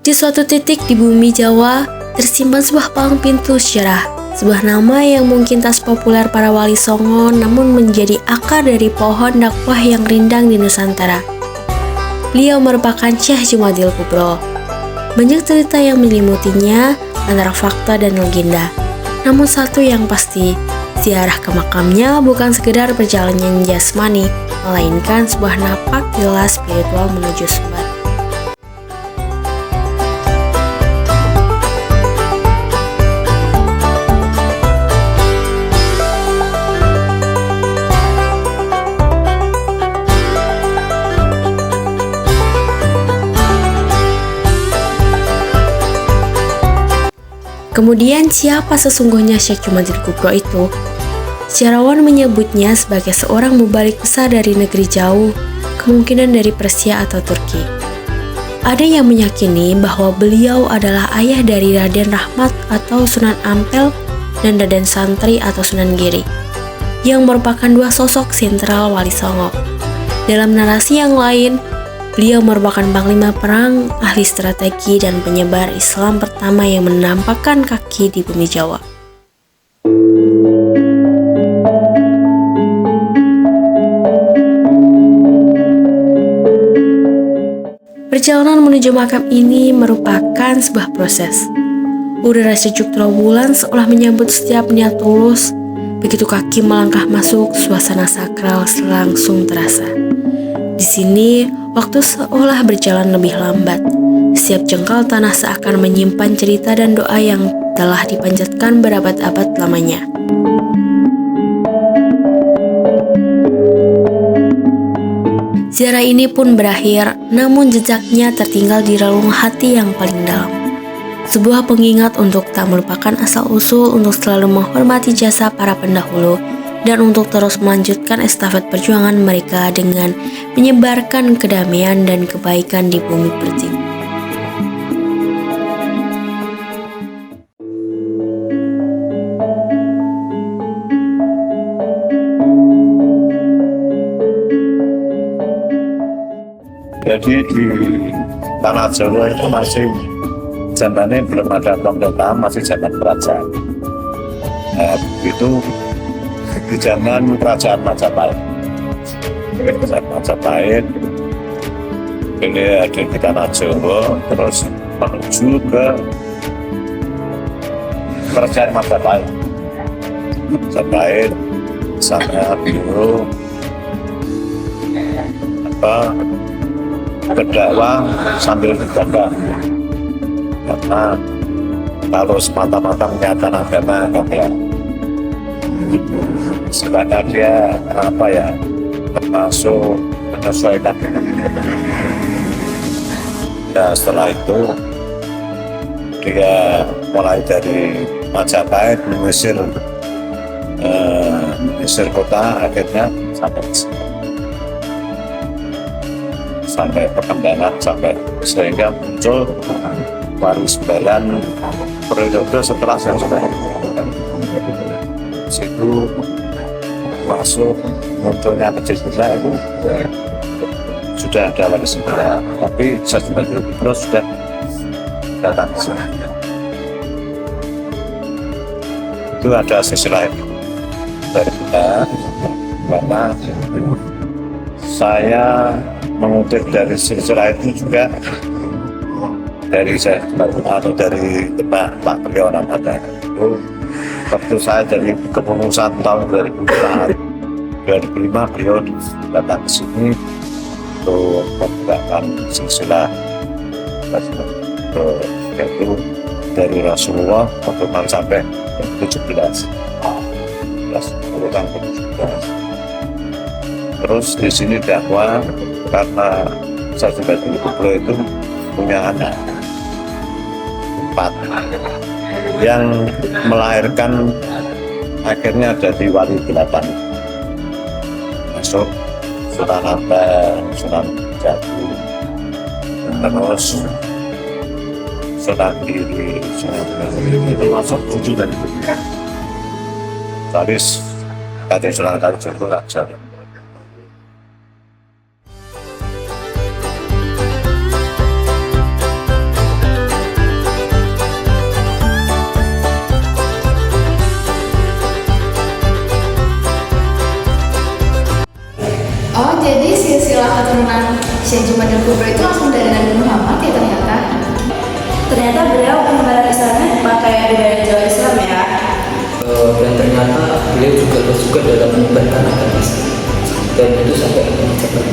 Di suatu titik di bumi Jawa, tersimpan sebuah palang pintu sejarah. Sebuah nama yang mungkin tak populer para wali songo, namun menjadi akar dari pohon dakwah yang rindang di Nusantara. Beliau merupakan Syekh Jumadil Kubro. Banyak cerita yang menyelimuti,nya antara fakta dan legenda. Namun satu yang pasti, ziarah ke makamnya bukan sekedar perjalanan jasmani, melainkan sebuah napak jelas spiritual menuju Sumbar. Kemudian siapa sesungguhnya Syekh Jumadil Kubro itu? Sejarawan menyebutnya sebagai seorang mubalik besar dari negeri jauh, kemungkinan dari Persia atau Turki. Ada yang meyakini bahwa beliau adalah ayah dari Raden Rahmat atau Sunan Ampel dan Raden Santri atau Sunan Giri, yang merupakan dua sosok sentral Wali Songo. Dalam narasi yang lain, beliau merupakan panglima perang, ahli strategi, dan penyebar Islam pertama yang menampakkan kaki di bumi Jawa. Perjalanan menuju makam ini merupakan sebuah proses. Udara sejuk terowulan seolah menyambut setiap niat tulus. Begitu kaki melangkah masuk, suasana sakral langsung terasa. Di sini, waktu seolah berjalan lebih lambat. Setiap jengkal tanah seakan menyimpan cerita dan doa yang telah dipanjatkan berabad-abad lamanya. Ziarah ini pun berakhir, namun jejaknya tertinggal di relung hati yang paling dalam. Sebuah pengingat untuk tak melupakan asal-usul, untuk selalu menghormati jasa para pendahulu, dan untuk terus melanjutkan estafet perjuangan mereka dengan menyebarkan kedamaian dan kebaikan di bumi Pertiwi. Jadi di tanah Jawa itu masih zamannya belum ada pemerintahan, masih zaman kerajaan. Itu di zaman kerajaan Majapahit. Kerajaan Majapahit ini ada di tanah Jawa, terus menuju ke kerajaan Majapahit. Majapahit sana dulu berdakwah sambil berdagang, karena kalau semata-mata menyatakan agama kan sebenarnya dia termasuk menyesuaikan. Ya setelah itu dia mulai dari Majapahit mengusir kota, akhirnya sampai perkembangan, sehingga muncul baru 9 periode setelah yang sudah situ masuk munculnya Masjid Istiqlal itu sudah ada Wali Songo, tapi Syekh Jumadil Kubro sudah datang ke sini. Itu ada sisi lain dari kita, karena saya mengutip dari silsilah itu juga dari saya atau dari Pak Beliau Ramadan itu waktu saya dari kepengurusan tahun 2005 beliau datang ke sini untuk membukakan silsilah yaitu dari Rasulullah pertemuan sampai 17 urutan ke-17. Terus di sini dakwah karena Syekh Jumadil Kubro itu punya anak 4 yang melahirkan akhirnya jadi wali 8, masuk Sunan Ampel, Sunan Jati, terus Sunan Giri, itu masuk 7 dari Taris Kati Sunan Kalijogo Raja. istilah keturunan Syekh Jumadil Kubro itu langsung dari Nabi Muhammad ya ternyata. Ternyata beliau penyebaran Islamnya pakai budaya Jawa Islam ya. Dan ternyata beliau juga bersuka dalam menyebarkan agama Islam. Dan itu sampai mencapai